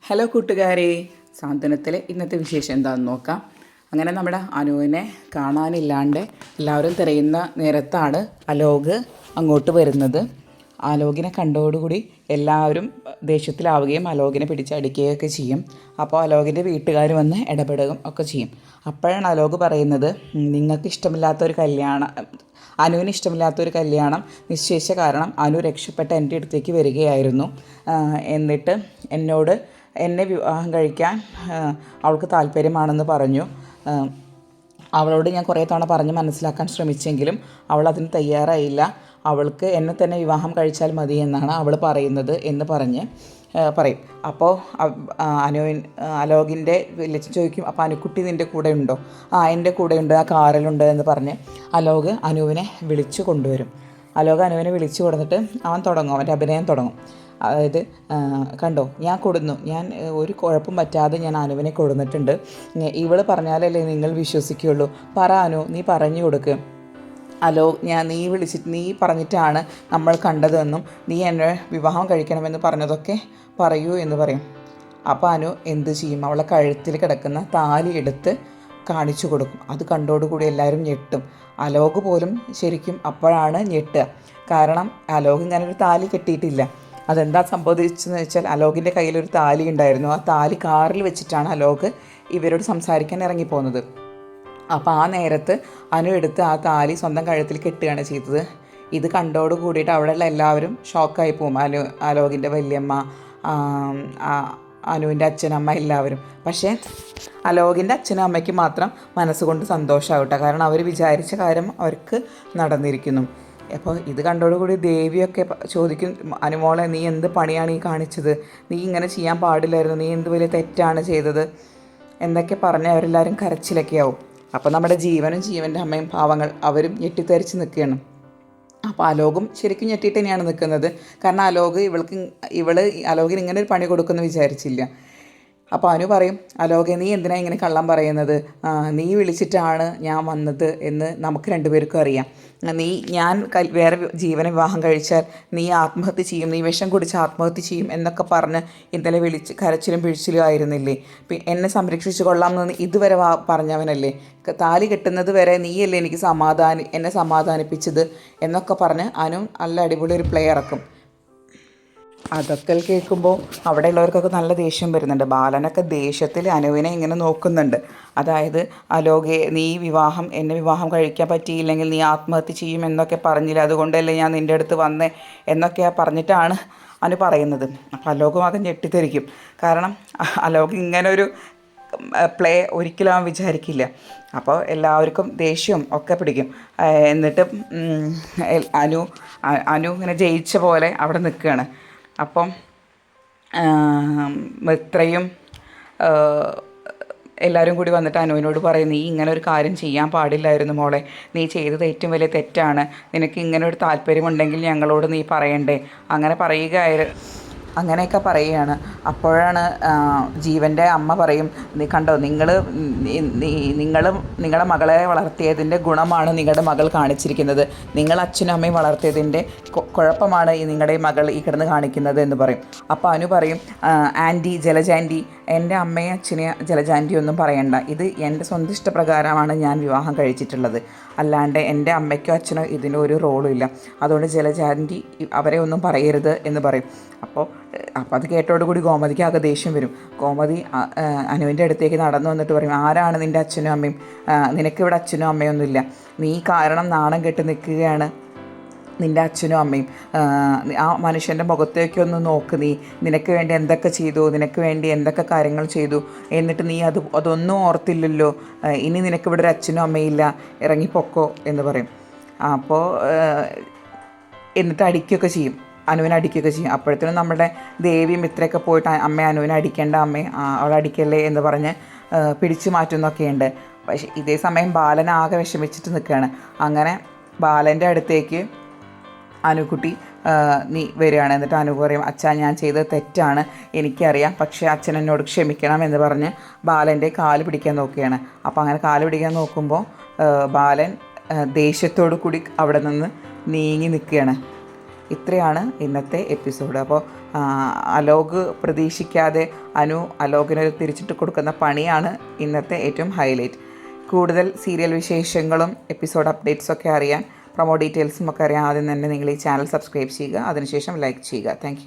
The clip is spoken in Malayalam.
ഹലോ കൂട്ടുകാരെ, സാന്ത്വനത്തിലെ ഇന്നത്തെ വിശേഷം എന്താണെന്ന് നോക്കാം. അങ്ങനെ നമ്മുടെ അനുവിനെ കാണാനില്ലാണ്ട് എല്ലാവരും തിരയുന്ന നേരത്താണ് അലോക് അങ്ങോട്ട് വരുന്നത്. അലോകിനെ കണ്ടോടുകൂടി എല്ലാവരും ദേഷ്യത്തിലാവുകയും അലോകിനെ പിടിച്ചടിക്കുകയൊക്കെ ചെയ്യും. അപ്പോൾ അലോകിൻ്റെ വീട്ടുകാർ വന്ന് ഇടപെടുകയും ഒക്കെ ചെയ്യും. അപ്പോഴാണ് അലോക് പറയുന്നത്, നിങ്ങൾക്ക് ഇഷ്ടമില്ലാത്തൊരു കല്യാണം, അനുവിന് ഇഷ്ടമില്ലാത്തൊരു കല്യാണം നിശ്ചയിച്ച കാരണം അനു രക്ഷപ്പെട്ട് എൻ്റെ അടുത്തേക്ക് വരികയായിരുന്നു. എന്നിട്ട് എന്നെ വിവാഹം കഴിക്കാൻ അവൾക്ക് താല്പര്യമാണെന്ന് പറഞ്ഞു. അവളോട് ഞാൻ കുറേ തവണ പറഞ്ഞ് മനസ്സിലാക്കാൻ ശ്രമിച്ചെങ്കിലും അവൾ അതിന് തയ്യാറായില്ല. അവൾക്ക് എന്നെ തന്നെ വിവാഹം കഴിച്ചാൽ മതി എന്നാണ് അവൾ പറയുന്നത് എന്ന് പറയും. അപ്പോൾ അലോകിൻ്റെ വലിയ ചോദിക്കും, അപ്പോൾ അനുക്കുട്ടി നിൻ്റെ കൂടെ ഉണ്ടോ? എൻ്റെ കൂടെ ഉണ്ട്, ആ കാറിലുണ്ട് എന്ന് പറഞ്ഞ് അലോക് അനുവിനെ വിളിച്ചു കൊണ്ടുവരും. അലോക് അനുവിനെ വിളിച്ചു കൊടുത്തിട്ട് അവൻ്റെ അഭിനയം തുടങ്ങും. അതായത്, കണ്ടോ, ഞാൻ ഒരു കുഴപ്പം പറ്റാതെ ഞാൻ അനുവിനെ കൊടുത്തിട്ടുണ്ട്. ഇവൾ പറഞ്ഞാലല്ലേ നിങ്ങൾ വിശ്വസിക്കുകയുള്ളൂ. പറ അനു, നീ പറഞ്ഞു കൊടുക്ക്. നീ പറഞ്ഞിട്ടാണ് നമ്മൾ കണ്ടതെന്നും നീ എന്നെ വിവാഹം കഴിക്കണമെന്ന് പറഞ്ഞതൊക്കെ പറയൂ എന്ന് പറയും. അപ്പോൾ അനു എന്ത് ചെയ്യും? അവളെ കഴുത്തിൽ കിടക്കുന്ന താലി എടുത്ത് കാണിച്ചു കൊടുക്കും. അത് കണ്ടോടുകൂടി എല്ലാവരും ഞെട്ടും. അലോക് പോലും ശരിക്കും അപ്പോഴാണ് ഞെട്ടുക. കാരണം അലോക് ഇങ്ങനൊരു താലി കെട്ടിയിട്ടില്ല. അതെന്താ സംഭവിച്ചതെന്ന് വെച്ചാൽ, അലോകിൻ്റെ കയ്യിലൊരു താലി ഉണ്ടായിരുന്നു. ആ താലി കാറിൽ വെച്ചിട്ടാണ് അലോക് ഇവരോട് സംസാരിക്കാൻ ഇറങ്ങിപ്പോകുന്നത്. അപ്പോൾ ആ നേരത്ത് അനു എടുത്ത് ആ താലി സ്വന്തം കഴുത്തിൽ കെട്ടുകയാണ് ചെയ്തത്. ഇത് കണ്ടോട് കൂടിയിട്ട് അവിടെയുള്ള എല്ലാവരും ഷോക്കായി പോകും. അലോകിൻ്റെ വല്യമ്മ, അനുവിൻ്റെ അച്ഛനമ്മ എല്ലാവരും. പക്ഷേ അലോകിൻ്റെ അച്ഛനും അമ്മയ്ക്ക് മാത്രം മനസ്സുകൊണ്ട് സന്തോഷമാവട്ടെ. കാരണം അവർ വിചാരിച്ച കാര്യം അവർക്ക് നടന്നിരിക്കുന്നു. അപ്പോൾ ഇത് കണ്ടോടുകൂടി ദേവിയൊക്കെ ചോദിക്കും, അനുമോളെ, നീ എന്ത് പണിയാണ് ഈ കാണിച്ചത്? നീ ഇങ്ങനെ ചെയ്യാൻ പാടില്ലായിരുന്നു, നീ എന്ത് വലിയ തെറ്റാണ് ചെയ്തത് എന്നൊക്കെ പറഞ്ഞ് അവരെല്ലാവരും കരച്ചിലൊക്കെ ആവും. അപ്പോൾ നമ്മുടെ ജീവൻ്റെ അമ്മയും പാവങ്ങൾ അവരും ഞെട്ടിത്തെറിച്ച് നിൽക്കുകയാണ്. അപ്പോൾ അലോകും ശരിക്കും ഞെട്ടിയിട്ട് തന്നെയാണ് നിൽക്കുന്നത്. കാരണം അലോകിന് ഇങ്ങനെ ഒരു പണി കൊടുക്കുമെന്ന് വിചാരിച്ചില്ല. അപ്പോൾ അനു പറയും, അലോകെ, നീ എന്തിനാണ് ഇങ്ങനെ കള്ളം പറയുന്നത്? നീ വിളിച്ചിട്ടാണ് ഞാൻ വന്നത് എന്ന് നമുക്ക് രണ്ടുപേർക്കും അറിയാം. ഞാൻ വേറെ ജീവനെ വിവാഹം കഴിച്ചാൽ നീ ആത്മഹത്യ ചെയ്യും, നീ വിഷം കുടിച്ച് ആത്മഹത്യ ചെയ്യും എന്നൊക്കെ പറഞ്ഞ് ഇന്നലെ കരച്ചിലും പിഴിച്ചിലും ആയിരുന്നില്ലേ? എന്നെ സംരക്ഷിച്ചു കൊള്ളാമെന്ന് ഇതുവരെ പറഞ്ഞവനല്ലേ? താലി കെട്ടുന്നത് വരെ നീയല്ലേ എന്നെ സമാധാനിപ്പിച്ചത് എന്നൊക്കെ പറഞ്ഞ് അനു നല്ല അടിപൊളി ഒരു പ്ലേ ഇറക്കും. അതൊക്കെ കേൾക്കുമ്പോൾ അവിടെയുള്ളവർക്കൊക്കെ നല്ല ദേഷ്യം വരുന്നുണ്ട്. ബാലനൊക്കെ ദേഷ്യത്തിൽ അനുവിനെ ഇങ്ങനെ നോക്കുന്നുണ്ട്. അതായത്, അലോകെ, എന്നെ വിവാഹം കഴിക്കാൻ പറ്റിയില്ലെങ്കിൽ നീ ആത്മഹത്യ ചെയ്യും എന്നൊക്കെ പറഞ്ഞില്ല, അതുകൊണ്ടല്ലേ ഞാൻ നിൻ്റെ അടുത്ത് വന്നേ എന്നൊക്കെയാണ് പറഞ്ഞിട്ടാണ് അനു പറയുന്നത്. അപ്പോൾ അലോക് മകൻ ഞെട്ടിത്തെറിക്കും. കാരണം അലോക് ഇങ്ങനൊരു പ്ലേ ഒരിക്കലും അവൻ വിചാരിക്കില്ല. അപ്പോൾ എല്ലാവർക്കും ദേഷ്യം ഒക്കെ പിടിക്കും. എന്നിട്ട് അനു ഇങ്ങനെ ജയിച്ച പോലെ അവിടെ നിൽക്കുകയാണ്. അപ്പം ഇത്രയും എല്ലാവരും കൂടി വന്നിട്ട് അനുവിനോട് പറയും, നീ ഇങ്ങനെ ഒരു കാര്യം ചെയ്യാൻ പാടില്ലായിരുന്നു മോളെ, നീ ചെയ്തത് ഏറ്റവും വലിയ തെറ്റാണ്, നിനക്ക് ഇങ്ങനെ ഒരു താല്പര്യമുണ്ടെങ്കിൽ ഞങ്ങളോട് നീ പറയണ്ടേ, അങ്ങനെയൊക്കെ പറയുകയാണ്. അപ്പോഴാണ് ജീവൻ്റെ അമ്മ പറയും, നീ കണ്ടോ, നിങ്ങളുടെ മകളെ വളർത്തിയതിൻ്റെ ഗുണമാണ് നിങ്ങളുടെ മകൾ കാണിച്ചിരിക്കുന്നത്, നിങ്ങൾ അച്ഛനും അമ്മയും വളർത്തിയതിൻ്റെ കുഴപ്പമാണ് നിങ്ങളുടെ മകൾ ഈ കിടന്ന് കാണിക്കുന്നത് എന്ന് പറയും. അപ്പോൾ അനു പറയും, ജലജ ആൻറ്റി, എൻ്റെ അമ്മയെ അച്ഛനെ ജലജ ആൻറ്റി ഒന്നും പറയണ്ട, ഇത് എൻ്റെ സ്വന്തം ഇഷ്ടപ്രകാരമാണ് ഞാൻ വിവാഹം കഴിച്ചിട്ടുള്ളത്, അല്ലാണ്ട് എൻ്റെ അമ്മയ്ക്കോ അച്ഛനോ ഇതിന് ഒരു റോളും ഇല്ല, അതുകൊണ്ട് ജലജ ആൻറ്റി അവരെ ഒന്നും പറയരുത് എന്ന് പറയും. അപ്പോൾ അത് കേട്ടോടുകൂടി ഗോമതിക്ക് ആകെ ദേഷ്യം വരും. ഗോമതി അനുവിൻ്റെ അടുത്തേക്ക് നടന്നു വന്നിട്ട് പറയും, ആരാണ് നിൻ്റെ അച്ഛനും അമ്മയും? നിനക്കിവിടെ അച്ഛനും അമ്മയൊന്നുമില്ല, നീ കാരണം നാണം കെട്ട് നിൽക്കുകയാണ് നിൻ്റെ അച്ഛനും അമ്മയും. ആ മനുഷ്യൻ്റെ മുഖത്തേക്ക് ഒന്ന് നോക്ക്, നിനക്ക് വേണ്ടി എന്തൊക്കെ ചെയ്തു, നിനക്ക് വേണ്ടി എന്തൊക്കെ കാര്യങ്ങൾ ചെയ്തു, എന്നിട്ട് നീ അതൊന്നും ഓർത്തില്ലല്ലോ, ഇനി നിനക്കിവിടെ ഒരു അച്ഛനും അമ്മയില്ല, ഇറങ്ങിപ്പൊക്കോ എന്ന് പറയും. അപ്പോൾ എന്നിട്ട് അടിക്കുകയൊക്കെ ചെയ്യും, അനുവിനെ അടിക്കുകയൊക്കെ ചെയ്യും. അപ്പോഴത്തേനും നമ്മുടെ ദേവിയും ഇത്രയൊക്കെ പോയിട്ട് അനുവിനെ അടിക്കേണ്ട, അവളെ അടിക്കല്ലേ എന്ന് പറഞ്ഞ് പിടിച്ചു മാറ്റുന്നൊക്കെയുണ്ട്. പക്ഷേ ഇതേ സമയം ബാലൻ ആകെ വിഷമിച്ചിട്ട് നിൽക്കുകയാണ്. അങ്ങനെ ബാലൻ്റെ അടുത്തേക്ക് അനുക്കുട്ടി നീ വരികയാണ്. എന്നിട്ട് അനു പറയും, അച്ഛാ, ഞാൻ ചെയ്തത് തെറ്റാണ്, എനിക്കറിയാം, പക്ഷേ അച്ഛൻ എന്നോട് ക്ഷമിക്കണം എന്ന് പറഞ്ഞ് ബാലൻ്റെ കാല് പിടിക്കാൻ നോക്കുകയാണ്. അപ്പോൾ അങ്ങനെ കാല് പിടിക്കാൻ നോക്കുമ്പോൾ ബാലൻ ദേഷ്യത്തോടു കൂടി അവിടെ നിന്ന് നീങ്ങി നിൽക്കുകയാണ്. ഇത്രയാണ് ഇന്നത്തെ എപ്പിസോഡ്. അപ്പോൾ അലോക് പ്രതീക്ഷിക്കാതെ അലോകിനൊരു തിരിച്ചിട്ട് കൊടുക്കുന്ന പണിയാണ് ഇന്നത്തെ ഏറ്റവും ഹൈലൈറ്റ്. കൂടുതൽ സീരിയൽ വിശേഷങ്ങളും എപ്പിസോഡ് അപ്ഡേറ്റ്സൊക്കെ അറിയാൻ, പ്രൊമോ ഡീറ്റെയിൽസും ഒക്കെ അറിയാൻ ആദ്യം തന്നെ നിങ്ങൾ ഈ ചാനൽ സബ്സ്ക്രൈബ് ചെയ്യുക, അതിനുശേഷം ലൈക്ക് ചെയ്യുക. താങ്ക്